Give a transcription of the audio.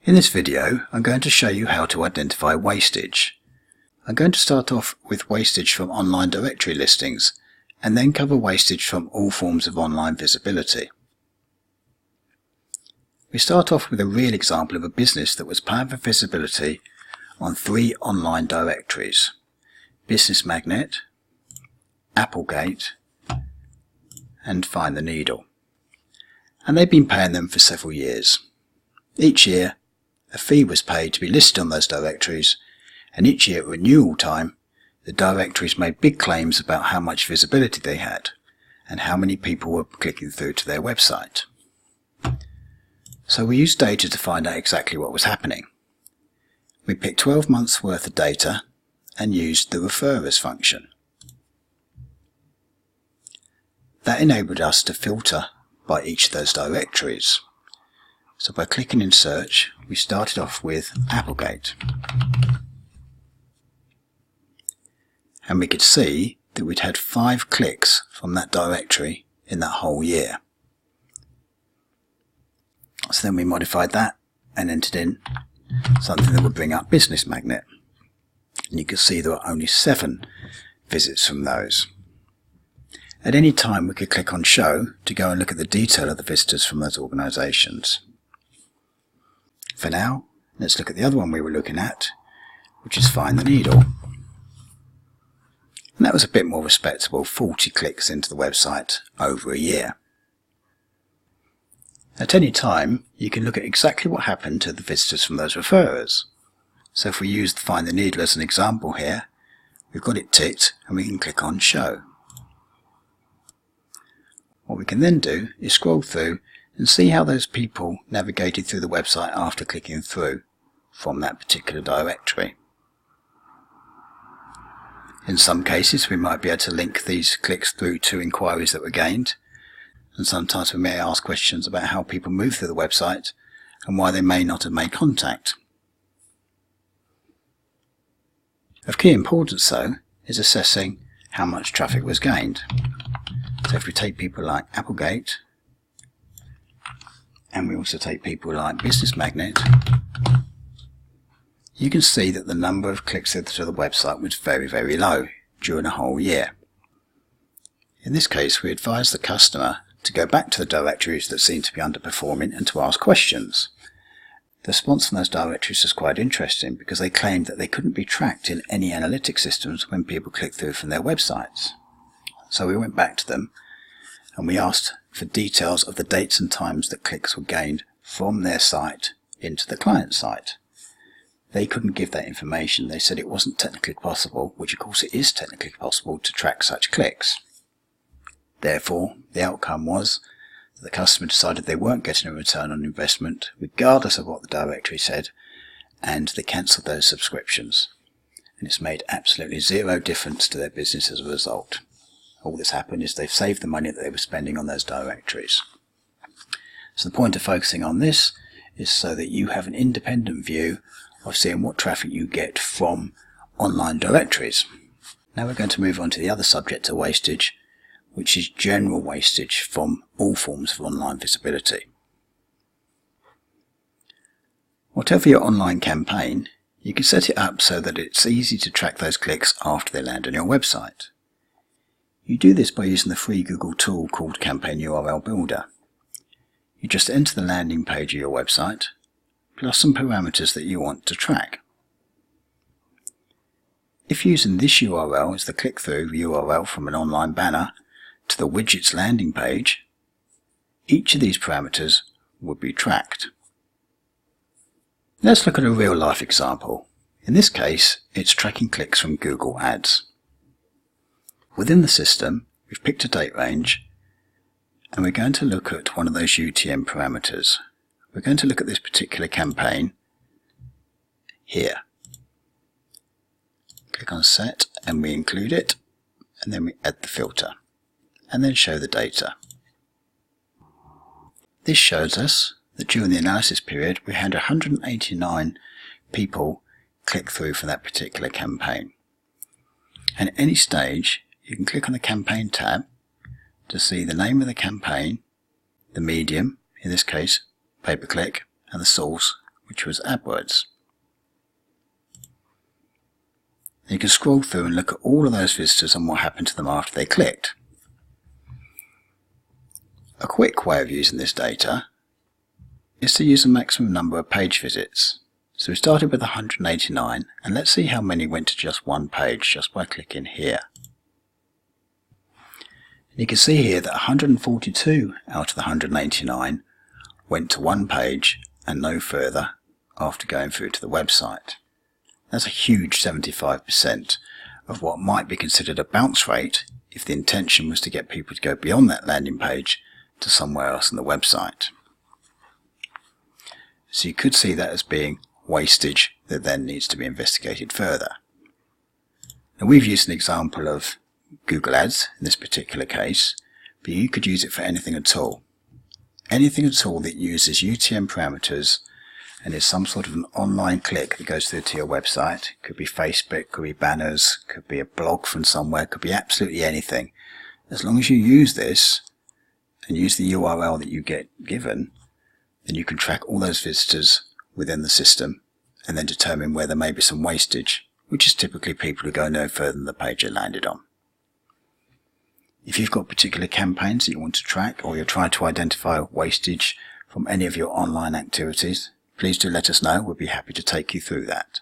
In this video, I'm going to show you how to identify wastage. I'm going to start off with wastage from online directory listings and then cover wastage from all forms of online visibility. We start off with a real example of a business that was paying for visibility on 3 online directories: Business Magnet, Applegate and Find the Needle. And they've been paying them for several years. Each year a fee was paid to be listed on those directories, and each year at renewal time the directories made big claims about how much visibility they had and how many people were clicking through to their website. So we used data to find out exactly what was happening. We picked 12 months worth of data and used the referrers function. That enabled us to filter by each of those directories. So by clicking in search, we started off with Applegate. And we could see that we'd had 5 clicks from that directory in that whole year. So then we modified that and entered in something that would bring up Business Magnet. And you can see there were only 7 visits from those. At any time we could click on Show to go and look at the detail of the visitors from those organisations. For now, let's look at the other one we were looking at, which is Find the Needle. And that was a bit more respectable, 40 clicks into the website over a year. At any time, you can look at exactly what happened to the visitors from those referrers. So if we use Find the Needle as an example here, we've got it ticked and we can click on Show. What we can then do is scroll through and see how those people navigated through the website after clicking through from that particular directory. In some cases we might be able to link these clicks through to inquiries that were gained, and sometimes we may ask questions about how people move through the website and why they may not have made contact. Of key importance though is assessing how much traffic was gained. So if we take people like Applegate, and we also take people like Business Magnet, you can see that the number of clicks to the website was very, very low during a whole year. In this case, we advise the customer to go back to the directories that seem to be underperforming and to ask questions. The response from those directories was quite interesting because they claimed that they couldn't be tracked in any analytic systems when people clicked through from their websites. So we went back to them and we asked for details of the dates and times that clicks were gained from their site into the client site. They couldn't give that information. They said it wasn't technically possible, which of course it is technically possible to track such clicks. Therefore, the outcome was that the customer decided they weren't getting a return on investment, regardless of what the directory said, and they cancelled those subscriptions. And it's made absolutely zero difference to their business as a result. All that's happened is they've saved the money that they were spending on those directories. So the point of focusing on this is so that you have an independent view of seeing what traffic you get from online directories. Now we're going to move on to the other subject of wastage, which is general wastage from all forms of online visibility. Whatever your online campaign, you can set it up so that it's easy to track those clicks after they land on your website. You do this by using the free Google tool called Campaign URL Builder. You just enter the landing page of your website, plus some parameters that you want to track. If using this URL as the click-through URL from an online banner to the widget's landing page, each of these parameters would be tracked. Let's look at a real-life example. In this case, it's tracking clicks from Google Ads. Within the system, we've picked a date range, and we're going to look at one of those UTM parameters. We're going to look at this particular campaign here. Click on Set, and we include it, and then we add the filter, and then show the data. This shows us that during the analysis period we had 189 people click through for that particular campaign. And at any stage you can click on the Campaign tab to see the name of the campaign, the medium, in this case pay-per-click, and the source, which was AdWords. You can scroll through and look at all of those visitors and what happened to them after they clicked. A quick way of using this data is to use the maximum number of page visits. So we started with 189, and let's see how many went to just one page just by clicking here. And you can see here that 142 out of the 189 went to one page and no further after going through to the website. That's a huge 75% of what might be considered a bounce rate if the intention was to get people to go beyond that landing page to somewhere else on the website. So you could see that as being wastage that then needs to be investigated further. Now we've used an example of Google Ads in this particular case, but you could use it for anything at all. Anything at all that uses UTM parameters and is some sort of an online click that goes through to your website. Could be Facebook, could be banners, could be a blog from somewhere, could be absolutely anything. As long as you use this and use the URL that you get given, then you can track all those visitors within the system and then determine where there may be some wastage, which is typically people who go no further than the page they landed on. If you've got particular campaigns that you want to track, or you're trying to identify wastage from any of your online activities, please do let us know. We'll be happy to take you through that.